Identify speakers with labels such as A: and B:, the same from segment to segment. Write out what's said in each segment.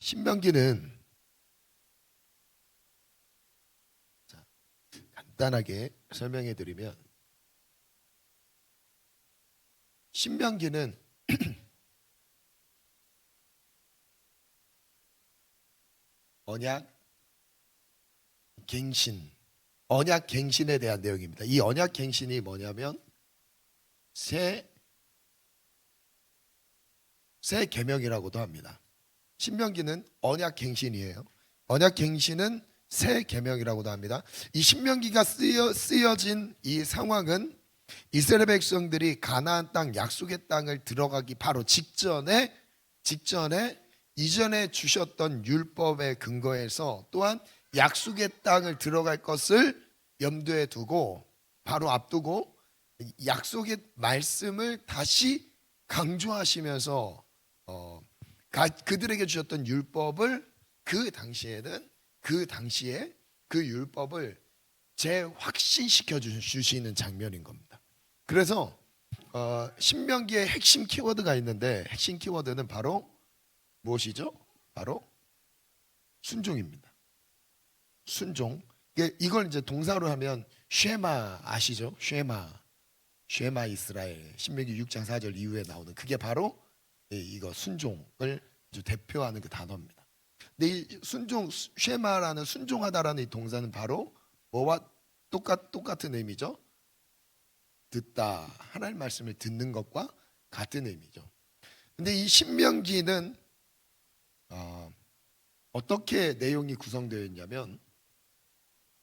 A: 신명기는 자, 간단하게 설명해 드리면 신명기는 언약 갱신, 언약 갱신에 대한 내용입니다. 이 언약 갱신이 뭐냐면 새 계명이라고도 합니다. 신명기는 언약 갱신이에요. 언약 갱신은 새 계명이라고도 합니다. 이 신명기가 쓰여진 이 상황은 이스라엘 백성들이 가나안 땅 약속의 땅을 들어가기 바로 직전에 이전에 주셨던 율법의 근거에서 또한 약속의 땅을 들어갈 것을 염두에 두고 바로 앞두고 약속의 말씀을 다시 강조하시면서 그들에게 주셨던 율법을 그 당시에 그 율법을 재확신시켜 주시는 장면인 겁니다. 그래서 신명기의 핵심 키워드가 있는데 핵심 키워드는 바로 무엇이죠? 바로 순종입니다. 순종. 이걸 이제 동사로 하면 쉐마 아시죠? 쉐마 이스라엘. 신명기 6장 4절 이후에 나오는 그게 바로 이거 순종을 대표하는 그 단어입니다. 근데 이 순종, 쉐마라는 순종하다라는 이 동사는 바로 뭐와 똑같은 의미죠? 듣다. 하나님 말씀을 듣는 것과 같은 의미죠. 근데 이 신명기는 어떻게 내용이 구성되어 있냐면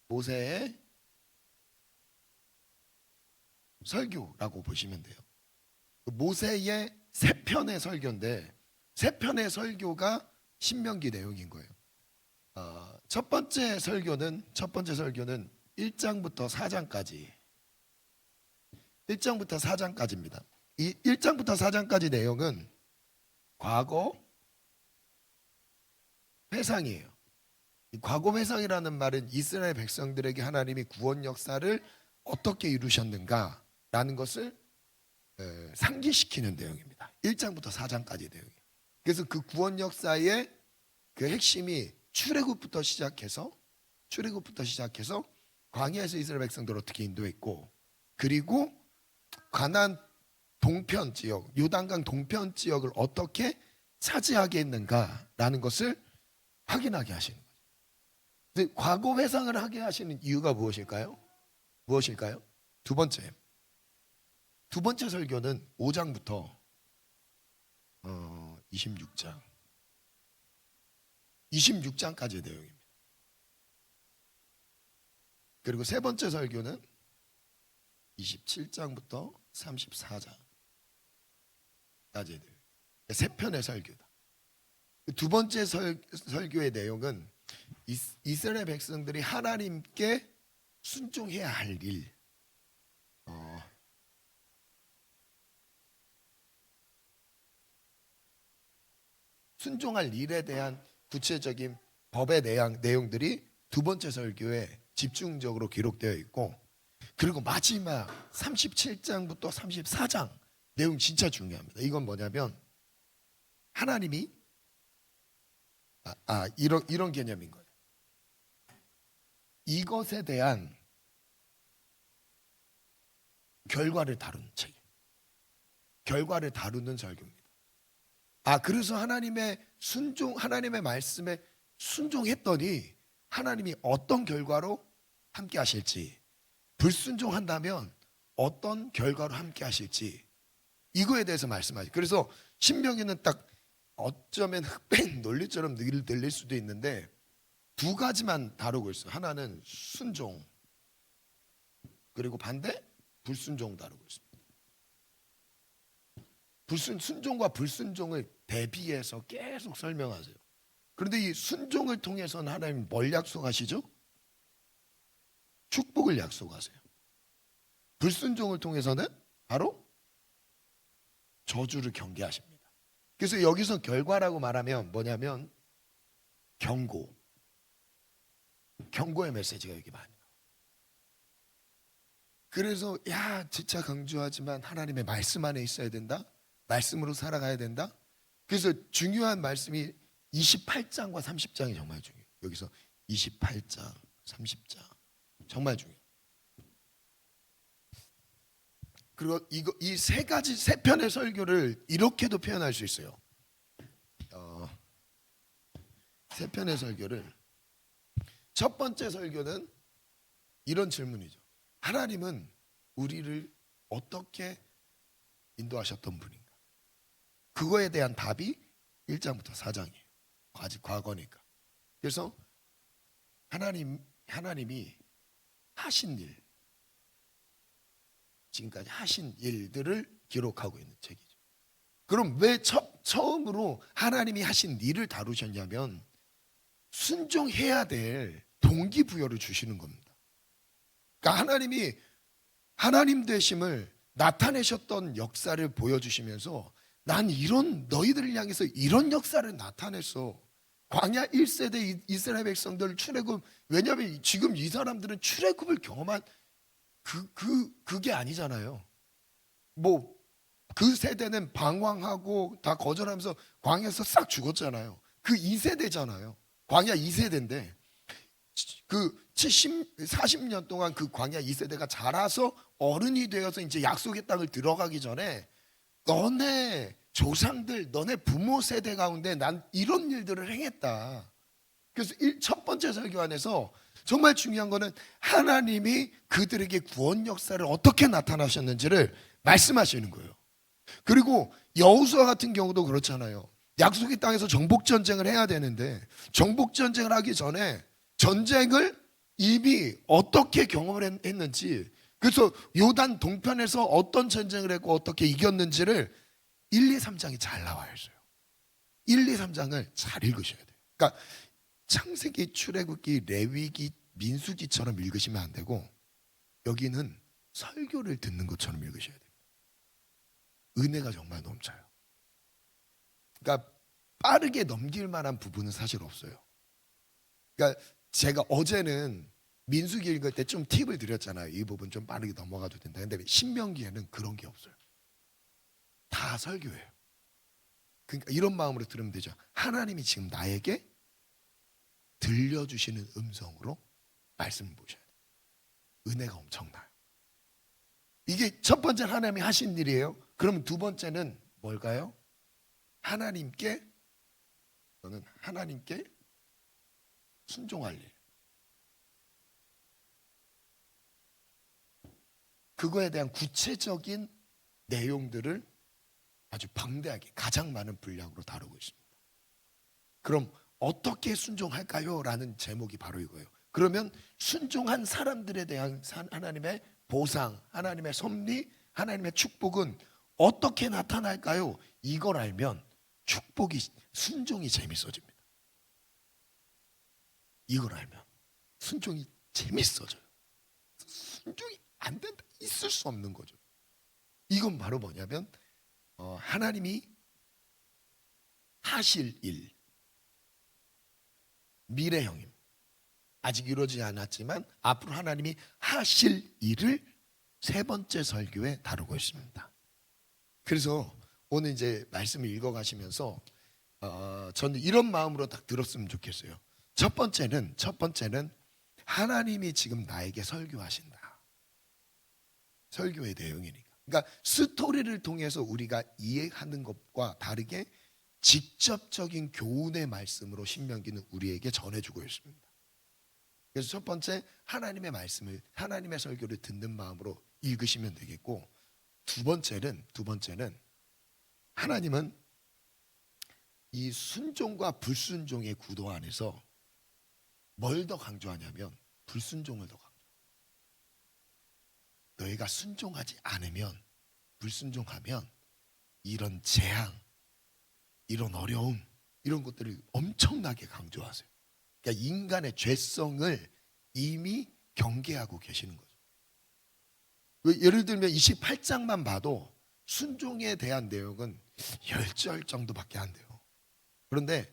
A: 모세의 설교라고 보시면 돼요. 모세의 세 편의 설교인데 세 편의 설교가 신명기 내용인 거예요. 첫 번째 설교는 1장부터 4장까지입니다. 이 1장부터 4장까지 내용은 과거 회상이에요. 이 과거 회상이라는 말은 이스라엘 백성들에게 하나님이 구원 역사를 어떻게 이루셨는가라는 것을 상기시키는 내용입니다. 1장부터 4장까지 내용이에요. 그래서 그 구원 역사의 그 핵심이 출애굽부터 시작해서 광야에서 이스라엘 백성들을 어떻게 인도했고 그리고 가나안 동편 지역, 요단강 동편 지역을 어떻게 차지하게 했는가라는 것을 확인하게 하시는 거죠. 근데 과거 회상을 하게 하시는 이유가 무엇일까요? 두 번째 설교는 5장부터 26장까지의 내용입니다. 그리고 세 번째 설교는 27장부터 34장까지의 내용. 세 편의 설교다. 두 번째 설교의 내용은 이스라엘 백성들이 하나님께 순종해야 할 일, 순종할 일에 대한 구체적인 법의 내용들이 두 번째 설교에 집중적으로 기록되어 있고 그리고 마지막 37장부터 34장 내용 진짜 중요합니다. 이건 뭐냐면 하나님이 이런 개념인 거예요. 이것에 대한 결과를 다루는 책, 결과를 다루는 설교입니다. 그래서 하나님의 말씀에 순종했더니 하나님이 어떤 결과로 함께 하실지, 불순종한다면 어떤 결과로 함께 하실지 이거에 대해서 말씀하죠. 그래서 신명기는 딱 어쩌면 흑백 논리처럼 들릴 수도 있는데 두 가지만 다루고 있어요. 하나는 순종, 그리고 반대 불순종 다루고 있습니다. 순종과 불순종을 대비해서 계속 설명하세요. 그런데 이 순종을 통해서는 하나님 뭘 약속하시죠? 축복을 약속하세요. 불순종을 통해서는 바로 저주를 경계하십니다. 그래서 여기서 결과라고 말하면 뭐냐면 경고의 메시지가 여기 많이 나와요. 그래서 진짜 강조하지만 하나님의 말씀 안에 있어야 된다. 말씀으로 살아가야 된다. 그래서 중요한 말씀이 28장과 30장이 정말 중요해요. 여기서 28장, 30장 정말 중요해요. 그리고 이 세 가지 세 편의 설교를 이렇게도 표현할 수 있어요. 세 편의 설교를 첫 번째 설교는 이런 질문이죠. 하나님은 우리를 어떻게 인도하셨던 분인가? 그거에 대한 답이 1장부터 4장이에요. 아직 과거니까. 그래서 하나님이 하신 일, 지금까지 하신 일들을 기록하고 있는 책이죠. 그럼 왜 처음으로 하나님이 하신 일을 다루셨냐면 순종해야 될 동기부여를 주시는 겁니다. 그러니까 하나님이 하나님 되심을 나타내셨던 역사를 보여주시면서 난 이런 너희들을 향해서 이런 역사를 나타냈어. 광야 1세대 이스라엘 백성들 출애굽, 왜냐하면 지금 이 사람들은 출애굽을 경험한 그게 아니잖아요. 뭐 그 세대는 방황하고 다 거절하면서 광야에서 싹 죽었잖아요. 그 2세대잖아요. 광야 2세대인데 그 40년 동안 그 광야 2세대가 자라서 어른이 되어서 이제 약속의 땅을 들어가기 전에 너네 조상들, 너네 부모 세대 가운데 난 이런 일들을 행했다. 그래서 첫 번째 설교 안에서 정말 중요한 거는 하나님이 그들에게 구원 역사를 어떻게 나타나셨는지를 말씀하시는 거예요. 그리고 여호수아 같은 경우도 그렇잖아요. 약속의 땅에서 정복 전쟁을 해야 되는데 정복 전쟁을 하기 전에 전쟁을 이미 어떻게 경험을 했는지, 그래서 요단 동편에서 어떤 전쟁을 했고 어떻게 이겼는지를 1, 2, 3장이 잘 나와 있어요. 1, 2, 3장을 잘 읽으셔야 돼요. 그러니까 창세기, 출애굽기, 레위기, 민수기처럼 읽으시면 안 되고 여기는 설교를 듣는 것처럼 읽으셔야 됩니다. 은혜가 정말 넘쳐요. 그러니까 빠르게 넘길 만한 부분은 사실 없어요. 그러니까 제가 어제는 민수기 읽을 때 좀 팁을 드렸잖아요. 이 부분 좀 빠르게 넘어가도 된다. 근데 신명기에는 그런 게 없어요. 다 설교예요. 그러니까 이런 마음으로 들으면 되죠. 하나님이 지금 나에게 들려주시는 음성으로 말씀을 보셔야 돼요. 은혜가 엄청나요. 이게 첫 번째 하나님이 하신 일이에요. 그럼 두 번째는 뭘까요? 하나님께 순종할 일. 그거에 대한 구체적인 내용들을 아주 방대하게 가장 많은 분량으로 다루고 있습니다. 그럼 어떻게 순종할까요? 라는 제목이 바로 이거예요. 그러면 순종한 사람들에 대한 하나님의 보상, 하나님의 섭리, 하나님의 축복은 어떻게 나타날까요? 이걸 알면 순종이 재밌어집니다. 이걸 알면 순종이 재밌어져요. 순종이 안 된다, 있을 수 없는 거죠. 이건 바로 뭐냐면 하나님이 하실 일, 미래형임, 아직 이루어지지 않았지만 앞으로 하나님이 하실 일을 세 번째 설교에 다루고 있습니다. 그래서 오늘 이제 말씀을 읽어가시면서 저는 이런 마음으로 딱 들었으면 좋겠어요. 첫 번째는 하나님이 지금 나에게 설교하신다. 설교의 내용이니까. 그러니까 스토리를 통해서 우리가 이해하는 것과 다르게 직접적인 교훈의 말씀으로 신명기는 우리에게 전해주고 있습니다. 그래서 첫 번째, 하나님의 말씀을, 하나님의 설교를 듣는 마음으로 읽으시면 되겠고, 두 번째는 하나님은 이 순종과 불순종의 구도 안에서 뭘 더 강조하냐면 불순종을 더 강조해요. 너희가 순종하지 않으면, 불순종하면 이런 재앙, 이런 어려움, 이런 것들을 엄청나게 강조하세요. 그러니까 인간의 죄성을 이미 경계하고 계시는 거죠. 예를 들면 28장만 봐도 순종에 대한 내용은 10절 정도밖에 안 돼요. 그런데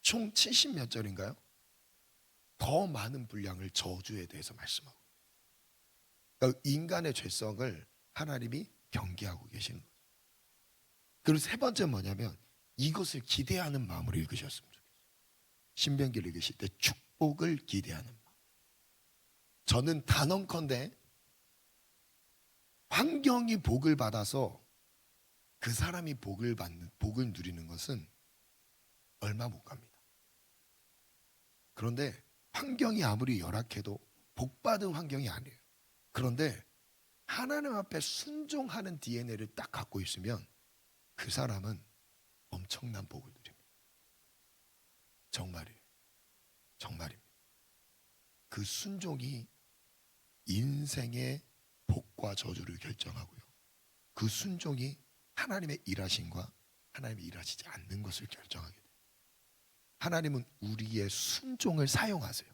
A: 총 70몇 절인가요? 더 많은 분량을 저주에 대해서 말씀하고, 그러니까 인간의 죄성을 하나님이 경계하고 계시는 거죠. 그리고 세 번째 뭐냐면 이것을 기대하는 마음으로 읽으셨으면 좋겠어요. 신명기를 읽으실 때 축복을 기대하는 마음. 저는 단언컨대 환경이 복을 받아서 그 사람이 복을 누리는 것은 얼마 못 갑니다. 그런데 환경이 아무리 열악해도 복받은 환경이 아니에요. 그런데 하나님 앞에 순종하는 DNA를 딱 갖고 있으면 그 사람은 엄청난 복을 누립니다. 정말이에요. 정말입니다. 그 순종이 인생의 복과 저주를 결정하고요. 그 순종이 하나님의 일하심과 하나님의 일하시지 않는 것을 결정하게 돼요. 하나님은 우리의 순종을 사용하세요.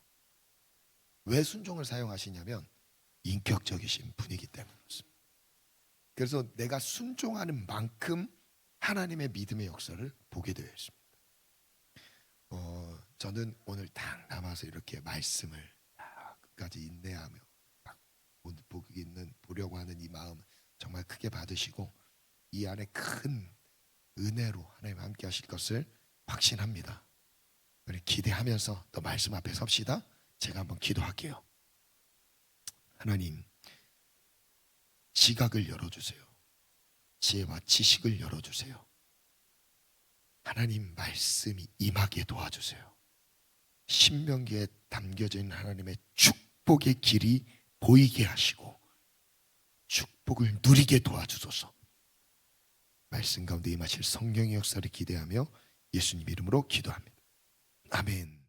A: 왜 순종을 사용하시냐면 인격적이신 분이기 때문에 그렇습니다. 그래서 내가 순종하는 만큼 하나님의 믿음의 역사를 보게 되어 있습니다. 저는 오늘 딱 남아서 이렇게 말씀을 끝까지 인내하며 보려고 하는 이 마음 정말 크게 받으시고 이 안에 큰 은혜로 하나님 함께 하실 것을 확신합니다. 우리 기대하면서 또 말씀 앞에 섭시다. 제가 한번 기도할게요. 하나님, 지각을 열어주세요. 지혜와 지식을 열어주세요. 하나님 말씀이 임하게 도와주세요. 신명기에 담겨져 있는 하나님의 축복의 길이 보이게 하시고 축복을 누리게 도와주소서. 말씀 가운데 임하실 성령의 역사를 기대하며 예수님 이름으로 기도합니다. 아멘.